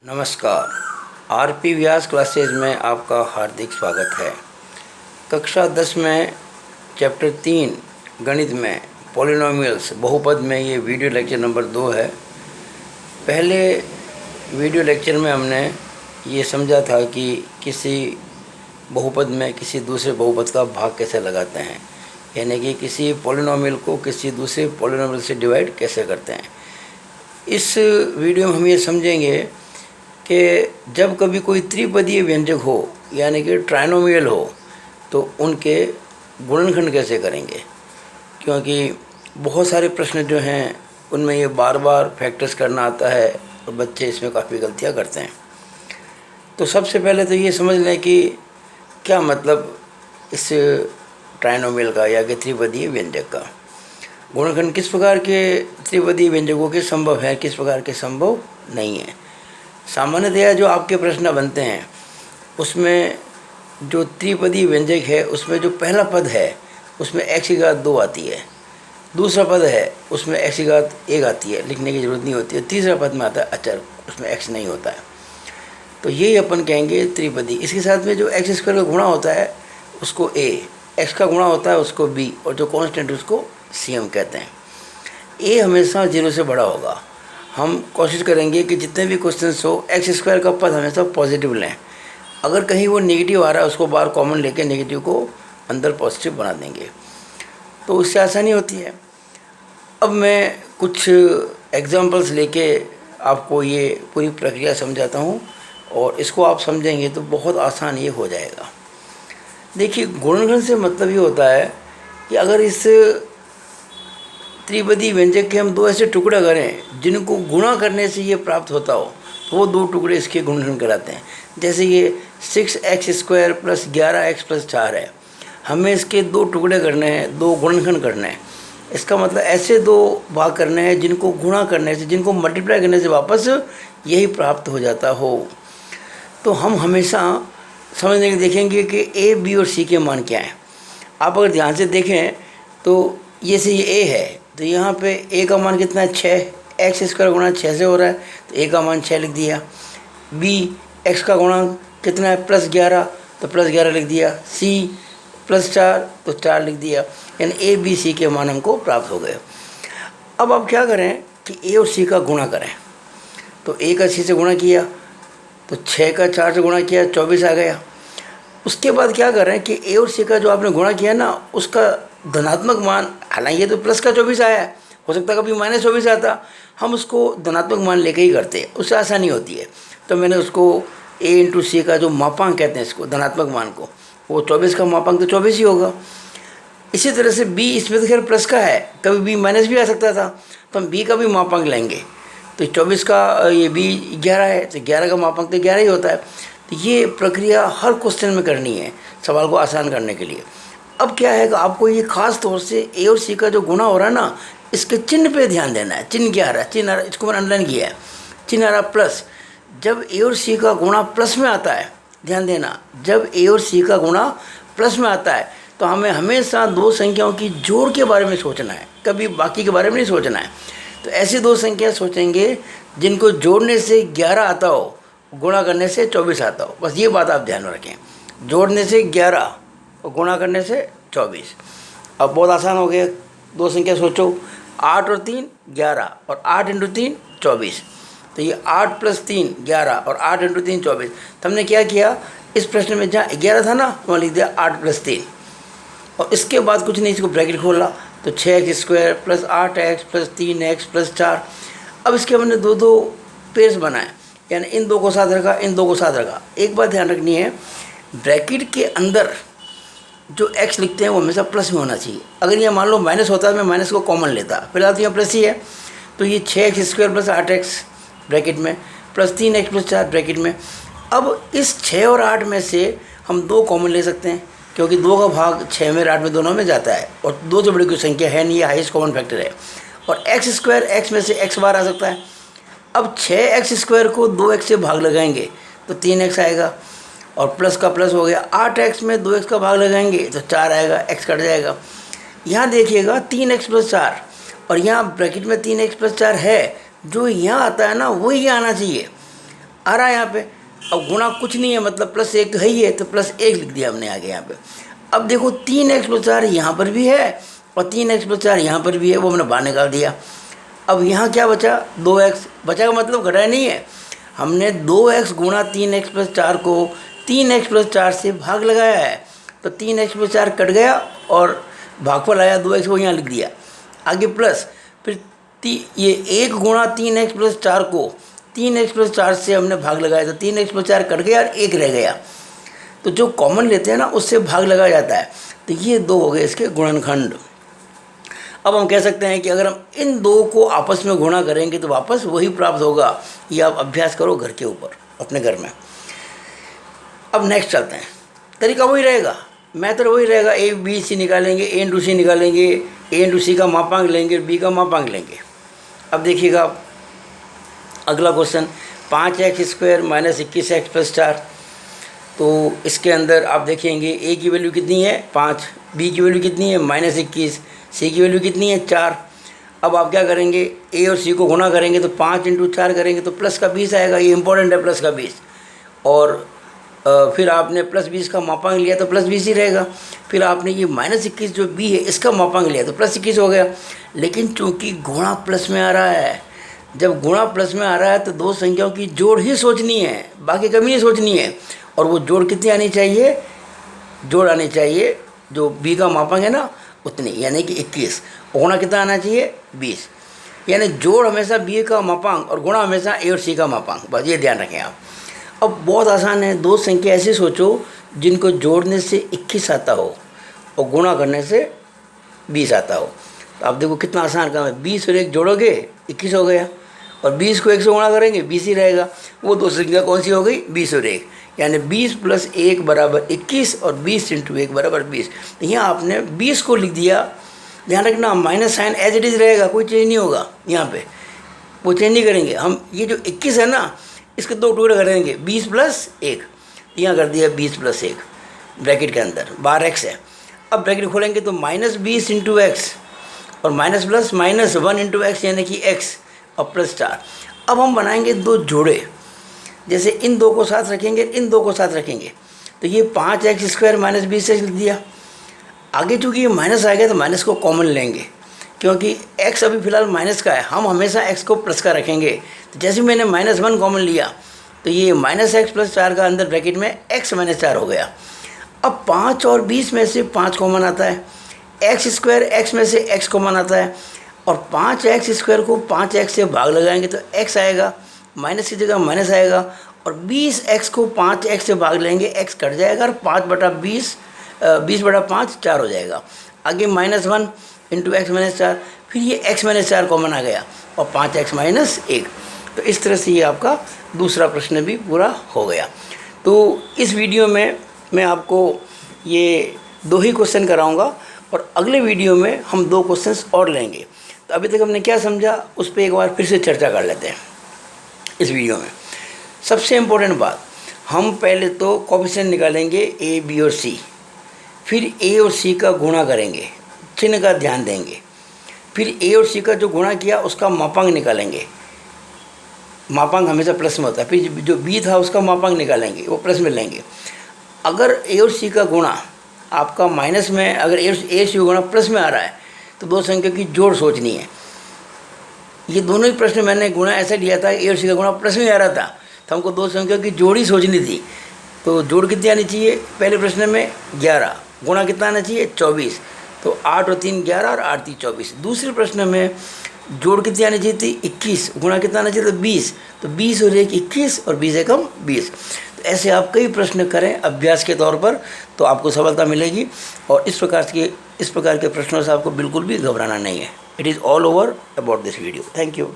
नमस्कार। आरपी व्यास क्लासेज में आपका हार्दिक स्वागत है। कक्षा 10 में चैप्टर 3 गणित में पॉलिनोमियल्स बहुपद में ये वीडियो लेक्चर नंबर 2 है। पहले वीडियो लेक्चर में हमने ये समझा था कि किसी बहुपद में किसी दूसरे बहुपद का भाग कैसे लगाते हैं, यानी कि किसी पॉलिनोमियल को किसी दूसरे पॉलिनोमियल से डिवाइड कैसे करते हैं। इस वीडियो में हम ये समझेंगे कि जब कभी कोई त्रिपदीय व्यंजक हो यानी कि ट्राइनोमियल हो तो उनके गुणनखंड कैसे करेंगे, क्योंकि बहुत सारे प्रश्न जो हैं उनमें ये बार बार फैक्टर्स करना आता है और बच्चे इसमें काफ़ी गलतियां करते हैं। तो सबसे पहले तो ये समझ लें कि क्या मतलब इस ट्राइनोमियल का या कि त्रिपदीय व्यंजक का। गुणनखंड किस प्रकार के त्रिपदीय व्यंजकों के संभव है, किस प्रकार के संभव नहीं है। सामान्यतया जो आपके प्रश्न बनते हैं उसमें जो त्रिपदीय व्यंजक है उसमें जो पहला पद है उसमें x की घात 2 आती है, दूसरा पद है उसमें x की घात 1 आती है, लिखने की ज़रूरत नहीं होती है, तीसरा पद में आता है अचर, उसमें x नहीं होता है। तो यही अपन कहेंगे त्रिपदी। इसके साथ में जो x² का गुणा होता है उसको a, x का गुणा होता है उसको b और जो कांस्टेंट उसको cm कहते हैं। a हमेशा 0 से बड़ा होगा। हम कोशिश करेंगे कि जितने भी क्वेश्चंस हो x² का पद हमेशा पॉजिटिव लें। अगर कहीं वो नेगेटिव आ रहा है उसको बाहर कॉमन लेके नेगेटिव को अंदर पॉजिटिव बना देंगे, तो उससे आसानी होती है। अब मैं कुछ एग्जांपल्स लेके आपको ये पूरी प्रक्रिया समझाता हूँ और इसको आप समझेंगे तो बहुत आसान ये हो जाएगा। देखिए, गुणनखंड से मतलब ये होता है कि अगर इस त्रिपदीय व्यंजक के हम दो ऐसे टुकड़े करें जिनको गुणा करने से ये प्राप्त होता हो तो वो दो टुकड़े इसके गुणनखंड कराते हैं। जैसे ये 6x² + 11x + 4 है, हमें इसके दो टुकड़े करने हैं, दो गुणनखंड करने हैं। इसका मतलब ऐसे दो भाग करने हैं जिनको गुणा करने से, जिनको मल्टीप्लाई करने से वापस यही प्राप्त हो जाता हो। तो हम हमेशा समझने के देखेंगे कि a, b और c के मान क्या हैं। आप अगर ध्यान से देखें तो ये से ये a है तो यहाँ पे a का मान कितना है, 6। x² गुणा 6 से हो रहा है तो a का मान 6 लिख दिया। b, x का गुणा कितना है, +11 तो +11 लिख दिया। c +4 तो 4 लिख दिया। यानी a, b, c के मान हमको प्राप्त हो गए। अब आप क्या करें कि a और c का गुणा करें। तो a का c से गुणा किया तो 6 का 4 से गुणा किया, 24 आ गया। उसके बाद क्या करें कि a और c का जो आपने गुणा किया ना उसका धनात्मक मान, हालांकि ये तो प्लस का 24 आया है, हो सकता है कभी -24 आता, हम उसको धनात्मक मान लेके ही करते हैं, उससे आसानी होती है। तो मैंने उसको a × c का जो मापांक कहते हैं इसको, धनात्मक मान को, वो 24 का मापांक तो 24 ही होगा। इसी तरह से b, इसमें तो खैर प्लस का है, कभी b माइनस भी आ सकता था, तो हम b का भी मापांक लेंगे। तो 24 का ये b 11 है तो 11 का मापांक तो 11 ही होता है। तो ये प्रक्रिया हर क्वेश्चन में करनी है सवाल को आसान करने के लिए। अब क्या है कि आपको ये खास तौर से a और c का जो गुणा हो रहा है ना, इसके चिन्ह पे ध्यान देना है। चिन्ह क्या आ रहा है, चिन्ह आ रहा है, इसको मैंने अंडरलाइन किया है, चिन्ह आ रहा प्लस। जब a और c का गुणा प्लस में आता है, ध्यान देना, जब a और c का गुणा प्लस में आता है तो हमें हमेशा दो संख्याओं की जोड़ के बारे में सोचना है, कभी बाकी के बारे में नहीं सोचना है। तो ऐसी दो संख्या सोचेंगे जिनको जोड़ने से 11 आता हो, गुणा करने से 24 आता हो। बस ये बात आप ध्यान में रखें, जोड़ने से 11 और गुणा करने से 24। अब बहुत आसान हो गया, दो संख्या सोचो, 8 और 3 11 और 8 × 3 24। तो ये 8 + 3 11 और 8 × 3 24। तो हमने क्या किया, इस प्रश्न में जहाँ 11 था ना वहाँ लिख दिया 8 + 3 और इसके बाद कुछ नहीं, इसको ब्रैकेट खोला तो 6x² + 8x + 3x + 4। अब इसके हमने दो दो पेयर्स बनाए, यानी इन दो को साथ रखा, इन दो को साथ रखा। एक बात ध्यान रखनी है, ब्रैकेट के अंदर जो x लिखते हैं वो हमेशा प्लस में होना चाहिए। अगर ये मान लो माइनस होता है, मैं माइनस को कॉमन लेता, फिलहाल तो यहाँ प्लस ही है। तो ये 6x² + 8x ब्रैकेट में + 3x + 4 ब्रैकेट में। अब इस 6 और 8 में से हम 2 कॉमन ले सकते हैं, क्योंकि 2 का भाग 6 में 8 में दोनों में जाता है और 2 से बड़ी कोई संख्या है नहीं, ये हाईएस्ट कॉमन फैक्टर है। और x² x में से x बार आ सकता है। अब 6x² को 2x से भाग लगाएंगे तो 3x आएगा और प्लस का प्लस हो गया। 8x में 2x का भाग लगाएंगे तो 4 आएगा, x कट जाएगा। यहाँ देखिएगा 3x + 4 और यहाँ ब्रैकेट में 3x + 4 है, जो यहाँ आता है ना वही आना चाहिए। आ रहा है यहाँ पे। अब गुणा कुछ नहीं है, मतलब प्लस 1 है ही है, तो प्लस 1 लिख दिया हमने आगे यहाँ पे। अब देखो 3x + 4 यहाँ पर भी है और 3x + 4 यहाँ पर भी है, वो हमने बाहर निकाल दिया। अब यहाँ क्या बचा, 2x बचा का मतलब घटाया नहीं है, हमने 2x गुणा 3x + 4 को 3x + 4 से भाग लगाया है, तो 3x + 4 कट गया और भागफल आया 2x को यहाँ लिख दिया। आगे प्लस, फिर ये 1 गुणा 3x + 4 को 3x + 4 से हमने भाग लगाया, तो 3x + 4 कट गया और 1 रह गया। तो जो कॉमन लेते हैं ना उससे भाग लगाया जाता है। तो ये 2 हो गए इसके गुणनखंड। अब हम कह सकते हैं कि अगर हम इन 2 को आपस में गुणा करेंगे तो वापस वही प्राप्त होगा। ये आप अभ्यास करो घर के ऊपर अपने घर में। अब नेक्स्ट चलते हैं, तरीका वही रहेगा, मेथड वही रहेगा। A B C निकालेंगे, A × C निकालेंगे, A × C का मापांक लेंगे, B का मापांक लेंगे। अब देखिएगा अगला क्वेश्चन, 5x² - 21x + 4। तो इसके अंदर आप देखेंगे A की वैल्यू कितनी है 5, B की वैल्यू कितनी है -21, C की वैल्यू कितनी है 4। अब आप क्या करेंगे, A और C को गुणा करेंगे तो 5 × 4 करेंगे तो प्लस का 20 आएगा। ये इंपॉर्टेंट है, प्लस का 20। और फिर आपने प्लस 20 का मापांक लिया तो प्लस 20 ही रहेगा। फिर आपने ये -21 जो B है इसका मापांक लिया तो प्लस 21 हो गया। लेकिन चूंकि गुणा प्लस में आ रहा है, जब गुणा प्लस में आ रहा है तो 2 संख्याओं की जोड़ ही सोचनी है, बाकी कभी नहीं सोचनी है। और वो जोड़ कितनी आनी चाहिए, जोड़ आनी चाहिए जो B का मापांक है ना उतनी, यानी कि 21। गुणा कितना आना चाहिए 20। यानी जोड़ हमेशा B का मापांक और गुणा हमेशा A और C का मापांक, बस ये ध्यान रखें आप। अब बहुत आसान है, 2 संख्या ऐसे सोचो जिनको जोड़ने से 21 आता हो और गुणा करने से 20 आता हो। तो आप देखो कितना आसान काम है, 20 और 1 जोड़ोगे 21 हो गया, और 20 को 1 से गुणा करेंगे 20 ही रहेगा। वो 2 संख्या कौन सी हो गई, 20 और 1, यानी 20 + 1 = 21 और 20 × 1 = 20। तो यहाँ आपने 20 को लिख दिया। ध्यान रखना minus sign as it is रहेगा, कोई चेंज नहीं होगा यहाँ पे, वो चेंज नहीं करेंगे हम। ये जो 21 है ना इसके 2 टुकड़े कर देंगे, 20 + 1, यहाँ कर दिया 20 + 1 ब्रैकेट के अंदर, 12x है। अब ब्रैकेट खोलेंगे तो -20 × x और माइनस प्लस -1 × x यानी कि x और +4। अब हम बनाएंगे 2 जोड़े, जैसे इन 2 को साथ रखेंगे, इन 2 को साथ रखेंगे, तो ये 5x² - 20x लिख दिया। आगे चूँकि ये माइनस आ गया तो माइनस को कॉमन लेंगे, क्योंकि x अभी फ़िलहाल माइनस का है, हम हमेशा x को प्लस का रखेंगे। तो जैसे मैंने -1 कॉमन लिया तो ये -x + 4 का अंदर ब्रैकेट में x - 4 हो गया। अब 5 और 20 में से 5 कॉमन आता है, x² x में से x कॉमन आता है, और 5x² को 5x से भाग लगाएंगे तो x आएगा, माइनस की जगह माइनस आएगा, और 20x को 5x से भाग लेंगे x कट जाएगा और 5/20 20/5 4 हो जाएगा। आगे -1 × x - 4, फिर ये x - 4 कॉमन आ गया और 5x - 1। तो इस तरह से ये आपका दूसरा प्रश्न भी पूरा हो गया। तो इस वीडियो में मैं आपको ये 2 ही क्वेश्चन कराऊंगा और अगले वीडियो में हम 2 क्वेश्चंस और लेंगे। तो अभी तक हमने क्या समझा उस पर एक बार फिर से चर्चा कर लेते हैं इस वीडियो में। सबसे इम्पोर्टेंट बात, हम पहले तो कोएफिशिएंट निकालेंगे A, B और C, फिर A और C का गुणा करेंगे, चिन्ह का ध्यान देंगे, फिर A और C का जो गुणा किया उसका मापांक निकालेंगे, मापांक हमेशा प्लस में होता है, फिर जो B था उसका मापांक निकालेंगे, वो प्लस में लेंगे। अगर A और C का गुणा आपका माइनस में, अगर A और C का गुणा प्लस में आ रहा है तो 2 संख्या की जोड़ सोचनी है। ये दोनों ही प्रश्न मैंने गुणा ऐसा लिया था, A और C का गुणा प्लस में आ रहा था तो हमको 2 संख्या की जोड़ ही सोचनी थी। तो जोड़ कितनी आनी चाहिए, पहले प्रश्न में 11, गुणा कितना आना चाहिए 24, तो 8 और 3 11 और 8 3 24। दूसरे प्रश्न में जोड़ कितनी आनी चाहिए थी 21, गुणा कितना आना चाहिए था 20, तो 20 और 1 21 और 20 एकम 20। तो ऐसे आप कई प्रश्न करें अभ्यास के तौर पर तो आपको सफलता मिलेगी। और इस प्रकार के प्रश्नों से आपको बिल्कुल भी घबराना नहीं है। It is all over about this video. Thank you.